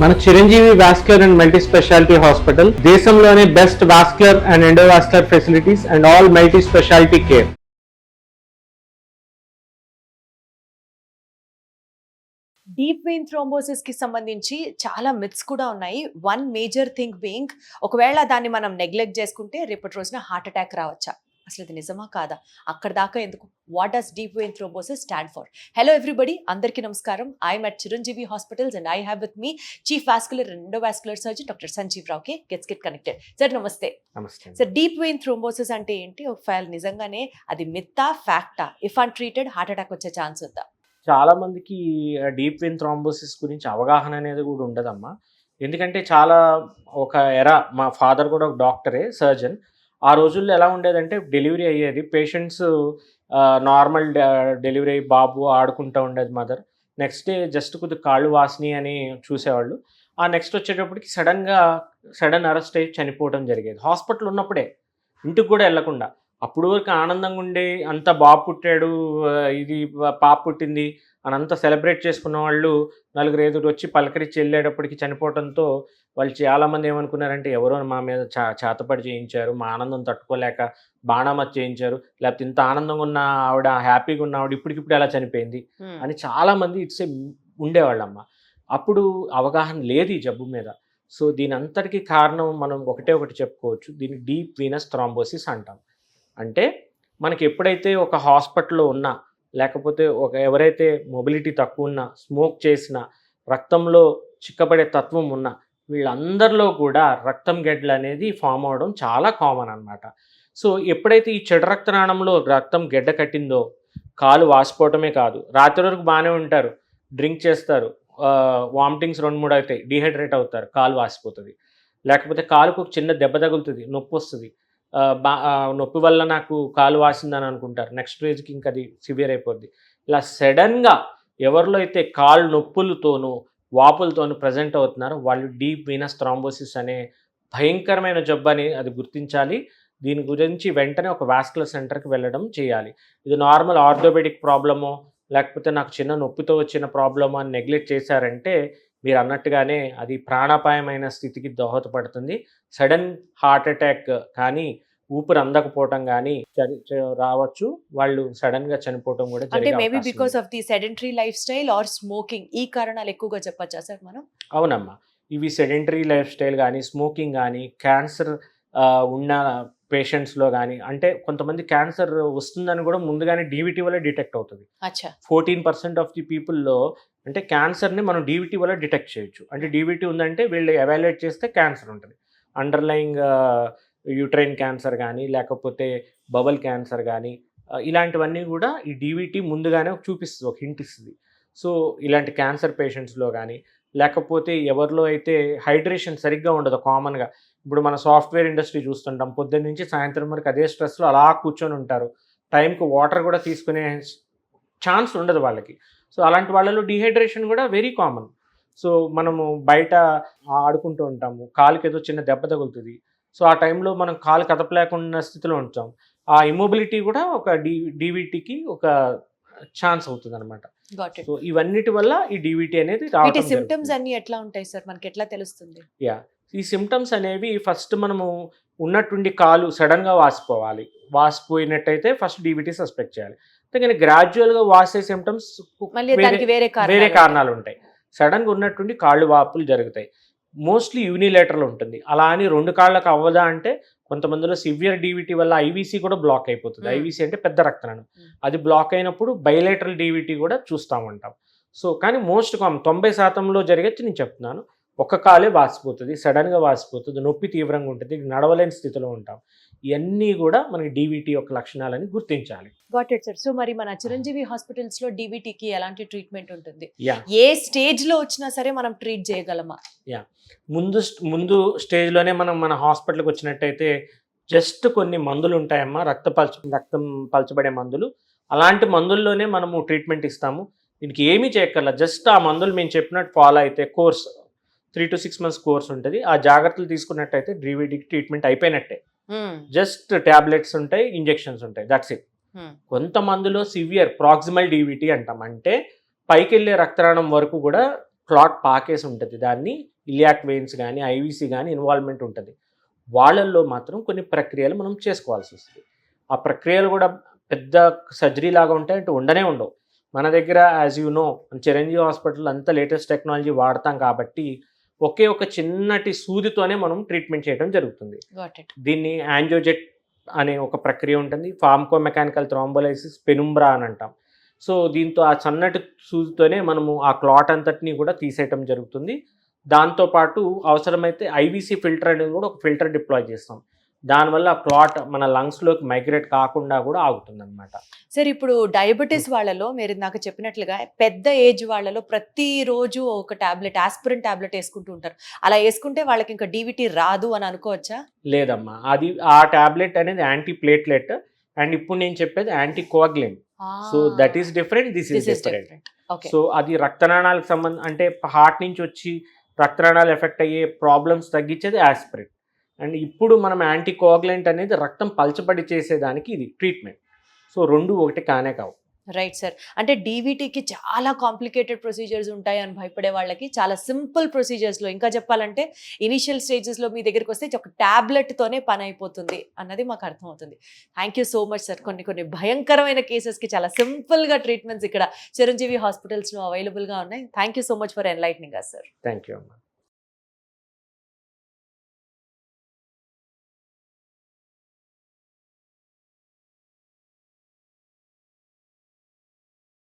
మన Chiranjeevi vascular and multi specialty hospital దేశంలోనే best vascular and endovascular facilities and all multi specialty care. Deep vein thrombosis కి సంబంధించి చాలా myths కూడా ఉన్నాయి. వన్ మేజర్ థింగ్ బీయింగ్, ఒకవేళ దాన్ని మనం నెగ్లెక్ట్ చేసుకుంటే రేపటి రోజున హార్ట్ అటాక్ రావచ్చా? అసలు ఇది నిజమా కాదా? అక్కడ దాకా ఎందుకు? What does deep vein thrombosis stand for? Hello everybody, అందరికీ నమస్కారం. I'm at Chiranjeevi hospitals and I have with me chief vascular and endovascular surgeon doctor Sanjeev Rao. Gets get connected. Sir నమస్తే. సార్, డీప్ వెయిన్ థ్రోంబోసిస్ అంటే ఏంటి? ఒకవేళ నిజంగానే అది మిత్తా ఫ్యాక్టా? ఇఫ్ అన్ట్రీటెడ్ హార్ట్ అటాక్ వచ్చే ఛాన్స్ ఉందా? చాలా మందికి డీప్ వెయిన్ థ్రాంబోసిస్ గురించి అవగాహన అనేది కూడా ఉండదమ్మా. ఎందుకంటే చాలా ఒక మా ఫాదర్ కూడా ఒక డాక్టరే, సర్జన్. ఆ రోజుల్లో ఎలా ఉండేదంటే డెలివరీ అయ్యేది, పేషెంట్స్ నార్మల్ డెలివరీ అయ్యి బాబు ఆడుకుంటూ ఉండేది మదర్. నెక్స్ట్ డే జస్ట్ కొద్దిగా కాళ్ళు వాసిని అని చూసేవాళ్ళు. ఆ నెక్స్ట్ వచ్చేటప్పటికి సడన్ అరెస్ట్ అయ్యి చనిపోవడం జరిగేది హాస్పిటల్ ఉన్నప్పుడే, ఇంటికి కూడా వెళ్ళకుండా. అప్పుడు వరకు ఆనందంగా ఉండి అంత బాబు పుట్టాడు, ఇది పాప పుట్టింది అని అంతా సెలబ్రేట్ చేసుకున్న వాళ్ళు నలుగురు ఎదురు వచ్చి పలకరించి వెళ్ళేటప్పటికి చనిపోవడంతో వాళ్ళు చాలామంది ఏమనుకున్నారంటే ఎవరో మా మీద చేతపడి చేయించారు, మా ఆనందం తట్టుకోలేక బాణామతి చేయించారు, లేకపోతే ఇంత ఆనందంగా ఉన్న ఆవిడ, హ్యాపీగా ఉన్న ఆవిడ ఇప్పటికిప్పుడు ఎలా చనిపోయింది అని చాలామంది ఉండేవాళ్ళమ్మ. అప్పుడు అవగాహన లేదు ఈ జబ్బు మీద. సో దీని అంతటికీ కారణం మనం ఒకటి చెప్పుకోవచ్చు, దీన్ని డీప్ వీనస్ థ్రాంబోసిస్ అంటాం. అంటే మనకి ఎప్పుడైతే ఒక హాస్పిటల్లో ఉన్నా, లేకపోతే ఎవరైతే మొబిలిటీ తక్కువ ఉన్నా, స్మోక్ చేసిన, రక్తంలో చిక్కబడే తత్వం ఉన్న వీళ్ళందరిలో కూడా రక్తం గెడ్డలు అనేది ఫామ్ అవడం చాలా కామన్ అనమాట. సో ఎప్పుడైతే ఈ చెడు రక్తనాళంలో రక్తం గెడ్డ కట్టిందో కాలు వాసిపోవటమే కాదు, రాత్రి వరకు బాగానే ఉంటారు, డ్రింక్ చేస్తారు, వామిటింగ్స్ 2-3 అవుతాయి, డీహైడ్రేట్ అవుతారు, కాలు వాసిపోతుంది. లేకపోతే కాలుకు ఒక చిన్న దెబ్బ తగులుతుంది, నొప్పి వస్తుంది, నొప్పి వల్ల నాకు కాలు వాసిందని అనుకుంటారు, నెక్స్ట్ రోజుకి ఇంకా అది సివియర్ అయిపోద్ది. ఇలా సడన్గా ఎవరిలో అయితే కాళ్ళు నొప్పులతోనూ వాపులతోనూ ప్రజెంట్ అవుతున్నారో వాళ్ళు డీప్ వీనస్ థ్రాంబోసిస్ అనే భయంకరమైన జబ్బు అని అది గుర్తించాలి. దీని గురించి వెంటనే ఒక వాస్కులర్ సెంటర్కి వెళ్ళడం చేయాలి. ఇది నార్మల్ ఆర్థోపెడిక్ ప్రాబ్లమో లేకపోతే నాకు చిన్న నొప్పితో వచ్చిన ప్రాబ్లమో అని నెగ్లెక్ట్ చేశారంటే మీరు అన్నట్టుగానే అది ప్రాణాపాయమైన స్థితికి దోహదపడుతుంది. సడన్ హార్ట్ అటాక్ కానీ, ఊపిరి అందకపోవటం కానీ రావచ్చు, వాళ్ళు సడన్గా చనిపోవటం కూడా. అంటే maybe because of the sedentary life style or smoking, ఈ కారణాలు ఎక్కువగా చెప్పచ్చా సార్ మనం? అవునమ్మా, ఇవి సెడెంటరీ లైఫ్ స్టైల్ కానీ, స్మోకింగ్ కానీ, క్యాన్సర్ ఉన్న పేషెంట్స్లో కానీ, అంటే కొంతమంది క్యాన్సర్ వస్తుందని కూడా ముందుగానే డీవీటీ వల్ల డిటెక్ట్ అవుతుంది. 14% ఆఫ్ ది పీపుల్లో అంటే క్యాన్సర్ని మనం డీవీటీ వల్ల డిటెక్ట్ చేయొచ్చు. అంటే డీవీటీ ఉందంటే వీళ్ళు ఎవాల్యుయేట్ చేస్తే క్యాన్సర్ ఉంటుంది. అండర్లయింగ్ యూట్రైన్ క్యాన్సర్ కానీ, లేకపోతే బబల్ క్యాన్సర్ కానీ, ఇలాంటివన్నీ కూడా ఈ డీవీటీ ముందుగానే చూపిస్తుంది, ఒక హింట్ ఇస్తుంది. సో ఇలాంటి క్యాన్సర్ పేషెంట్స్లో కానీ, లేకపోతే ఎవరిలో అయితే హైడ్రేషన్ సరిగ్గా ఉండదు కామన్గా, ఇప్పుడు మన సాఫ్ట్వేర్ ఇండస్ట్రీ చూస్తుంటాం, పొద్దున్న నుంచి సాయంత్రం వరకు అదే స్ట్రెస్లో అలా కూర్చొని ఉంటారు, టైంకి వాటర్ కూడా తీసుకునే ఛాన్స్ ఉండదు వాళ్ళకి. సో అలాంటి వాళ్ళలో డీహైడ్రేషన్ కూడా వెరీ కామన్. సో మనము బయట ఆడుకుంటూ ఉంటాము, కాలుకి ఏదో చిన్న దెబ్బ తగులుతుంది, సో ఆ టైంలో మనం కాలు కదపలేకుండా స్థితిలో ఉంటాం. ఆ ఇమోబిలిటీ కూడా ఒక డీవీటీకి ఒక ఛాన్స్ అవుతుంది అనమాట. సో ఇవన్నిటి వల్ల ఈ డీవీటీ అనేది రావడం. సిమ్టమ్స్ అన్ని ఎట్లా ఉంటాయి సార్, మనకి ఎట్లా తెలుస్తుంది? ఈ సిమ్టమ్స్ అనేవి ఫస్ట్ మనము ఉన్నట్టుండి కాలు సడన్గా వాసిపోయినట్టయితే ఫస్ట్ డీవీటీ సస్పెక్ట్ చేయాలి. కానీ గ్రాడ్యువల్గా వాసే సిమ్టమ్స్ వేరే కారణాలు ఉంటాయి. సడన్గా ఉన్నట్టుండి కాళ్ళు వాపులు జరుగుతాయి, మోస్ట్లీ యూనిలేటరల్ ఉంటుంది. అలా అని 2 కాళ్ళకు అవ్వదా అంటే కొంతమందిలో సివియర్ డీవీటీ వల్ల ఐవీసీ కూడా బ్లాక్ అయిపోతుంది. ఐవీసీ అంటే పెద్ద రక్తనాళం, అది బ్లాక్ అయినప్పుడు బైలేటరల్ డీవీటీ కూడా చూస్తామంటాం. సో కానీ మోస్ట్ కామన్ 90%లో జరిగేది నేను చెప్తున్నాను. ఒక్క కాలే వాసిపోతుంది, సడన్గా వాసిపోతుంది, నొప్పి తీవ్రంగా ఉంటుంది, నడవలేని స్థితిలో ఉంటాం. ఇవన్నీ కూడా మనకి డీవీటీ యొక్క లక్షణాలని గుర్తించాలి. Got it sir. సో మరి మన చిరంజీవి హాస్పిటల్స్ లో డీవీటీకి ఎలాంటి ట్రీట్మెంట్ ఉంటుంది? ఏ స్టేజ్ లో వచ్చినా సరే మనం ట్రీట్ చేయగలమా? ముందు స్టేజ్లోనే మనం మన హాస్పిటల్కి వచ్చినట్టయితే జస్ట్ కొన్ని మందులు ఉంటాయమ్మా, రక్తం పలచబడే మందులు. అలాంటి మందుల్లోనే మనము ట్రీట్మెంట్ ఇస్తాము. దీనికి ఏమీ చేయక్కర్లా, జస్ట్ ఆ మందులు మేము చెప్పినట్టు ఫాలో అయితే కోర్స్ 3 to 6 months కోర్స్ ఉంటుంది, ఆ జాగ్రత్తలు తీసుకున్నట్టయితే డీవీటీకి ట్రీట్మెంట్ అయిపోయినట్టే. జస్ట్ ట్యాబ్లెట్స్ ఉంటాయి, ఇంజెక్షన్స్ ఉంటాయి, దట్స్ ఇట్. కొంతమందిలో సివియర్ ప్రాక్సిమల్ డీవీటీ అంటాం, అంటే పైకి వెళ్ళే రక్తనాళం వరకు కూడా క్లాట్ పాకేసి ఉంటుంది, దాన్ని ఇలియాక్ వెయిన్స్ కానీ ఐవీసీ కానీ ఇన్వాల్వ్మెంట్ ఉంటుంది. వాళ్ళల్లో మాత్రం కొన్ని ప్రక్రియలు మనం చేసుకోవాల్సి వస్తుంది. ఆ ప్రక్రియలు కూడా పెద్ద సర్జరీ లాగా ఉంటాయి అంటే ఉండనే ఉండవు. మన దగ్గర as you know Chiranjeevi hospital అంతా లేటెస్ట్ టెక్నాలజీ వాడతాం కాబట్టి ఒకే ఒక చిన్నటి సూదితోనే మనం ట్రీట్మెంట్ చేయడం జరుగుతుంది. Got it. దీన్ని యాంజియోజెట్ అనే ఒక ప్రక్రియ ఉంటుంది, ఫార్మకో మెకానికల్ థ్రాంబోలైసిస్ పెనుంబ్రా అని అంటాం. సో దీంతో ఆ సన్నటి సూదితోనే మనము ఆ క్లాట్ అంతటినీ కూడా తీసేయటం జరుగుతుంది. దాంతోపాటు అవసరమైతే ఐవీసీ ఫిల్టర్ అనేది కూడా ఒక ఫిల్టర్ డిప్లాయ్ చేస్తాం. దానివల్ల ఆ క్లాట్ మన లంగ్స్లోకి మైగ్రేట్ కాకుండా కూడా ఆగుతుంది అనమాట. సార్ ఇప్పుడు డయాబెటీస్ వాళ్ళలో మీరు నాకు చెప్పినట్లుగా పెద్ద ఏజ్ వాళ్ళలో ప్రతిరోజు ఒక టాబ్లెట్ ఆస్పిరిన్ టాబ్లెట్ వేసుకుంటూ ఉంటారు. అలా వేసుకుంటే వాళ్ళకి ఇంకా డీవీటీ రాదు అని అనుకోవచ్చా? లేదమ్మా, అది ఆ టాబ్లెట్ అనేది యాంటీ ప్లేట్లెట్ అండ్ ఇప్పుడు నేను చెప్పేది anticoagulant. So that is different, this is different. So అది రక్తనాళాలకు సంబంధం అంటే హార్ట్ నుంచి వచ్చి రక్తనాళాలు ఎఫెక్ట్ అయ్యే ప్రాబ్లమ్స్ తగ్గించేది ఆస్పిరిన్. అండ్ ఇప్పుడు మనం యాంటీ కోఅగ్యులెంట్ అనేది రక్తం పలచబడి చేసేదానికి ఇది ట్రీట్మెంట్. సో రెండు ఒకటి కానే కావు. Right sir. అంటే డీవీటీకి చాలా కాంప్లికేటెడ్ ప్రొసీజర్స్ ఉంటాయి అని భయపడే వాళ్ళకి చాలా సింపుల్ ప్రొసీజర్స్లో, ఇంకా చెప్పాలంటే ఇనిషియల్ స్టేజెస్లో మీ దగ్గరికి వస్తే ఒక ట్యాబ్లెట్తోనే పని అయిపోతుంది అన్నది మాకు అర్థమవుతుంది. Thank you so much sir. కొన్ని భయంకరమైన కేసెస్కి చాలా సింపుల్గా ట్రీట్మెంట్స్ ఇక్కడ చిరంజీవి హాస్పిటల్స్లో అవైలబుల్గా ఉన్నాయి. Thank you so much for enlightening us sir. Thank you అమ్మా.